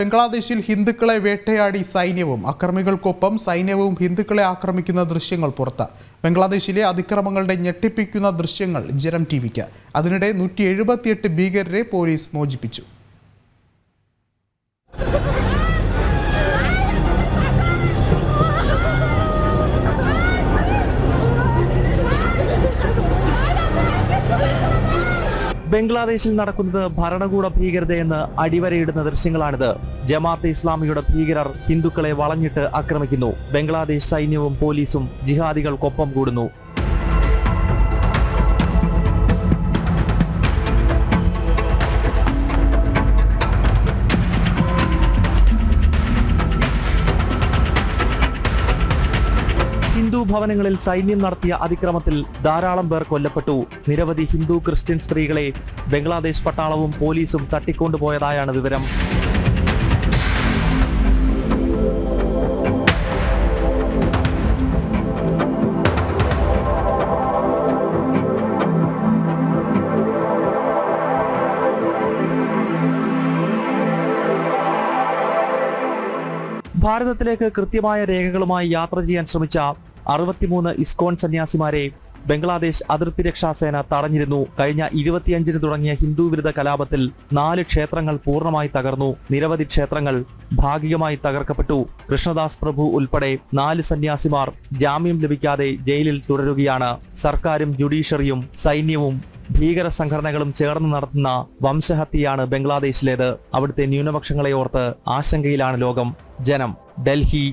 ബംഗ്ലാദേശിൽ ഹിന്ദുക്കളെ വേട്ടയാടി സൈന്യവും അക്രമികൾക്കൊപ്പം സൈന്യവും ഹിന്ദുക്കളെ ആക്രമിക്കുന്ന ദൃശ്യങ്ങൾ പുറത്ത്. ബംഗ്ലാദേശിലെ അതിക്രമങ്ങളുടെ ഞെട്ടിപ്പിക്കുന്ന ദൃശ്യങ്ങൾ ജനം ടിവിക്ക്. അതിനിടെ 178 ഭീകരരെ പോലീസ് മോചിപ്പിച്ചു. ബംഗ്ലാദേശിൽ നടക്കുന്നത് ഭരണകൂട ഭീകരതയെന്ന് അടിവരയിടുന്ന ദൃശ്യങ്ങളാണിത്. ജമാഅത്തെ ഇസ്ലാമിയുടെ ഭീകരർ ഹിന്ദുക്കളെ വളഞ്ഞിട്ട് ആക്രമിക്കുന്നു. ബംഗ്ലാദേശ് സൈന്യവും പോലീസും ജിഹാദികൾക്കൊപ്പം കൂടുന്നു. ഹിന്ദു ഭവനങ്ങളിൽ സൈന്യം നടത്തിയ അതിക്രമത്തിൽ ധാരാളം പേർ കൊല്ലപ്പെട്ടു. നിരവധി ഹിന്ദു ക്രിസ്ത്യൻ സ്ത്രീകളെ ബംഗ്ലാദേശ് പട്ടാളവും പോലീസും തട്ടിക്കൊണ്ടുപോയതായാണ് വിവരം. ഭാരതത്തിലേക്ക് കൃത്യമായ രേഖകളുമായി യാത്ര ചെയ്യാൻ ശ്രമിച്ച 63 ഇസ്കോൺ സന്യാസിമാരെ ബംഗ്ലാദേശ് അതിർത്തി രക്ഷാസേന തടഞ്ഞിരുന്നു. കഴിഞ്ഞ 25-ന് തുടങ്ങിയ ഹിന്ദു വിരുദ്ധ കലാപത്തിൽ 4 ക്ഷേത്രങ്ങൾ പൂർണ്ണമായി തകർന്നു. നിരവധി ക്ഷേത്രങ്ങൾ ഭാഗികമായി തകർക്കപ്പെട്ടു. കൃഷ്ണദാസ് പ്രഭു ഉൾപ്പെടെ 4 സന്യാസിമാർ ജാമ്യം ലഭിക്കാതെ ജയിലിൽ തുടരുകയാണ്. സർക്കാരും ജുഡീഷ്യറിയും സൈന്യവും ഭീകര സംഘടനകളും ചേർന്ന് നടത്തുന്ന വംശഹത്യയാണ് ബംഗ്ലാദേശിലേത്. അവിടുത്തെ ന്യൂനപക്ഷങ്ങളെ ഓർത്ത് ആശങ്കയിലാണ് ലോകം. ജനം, ഡൽഹി.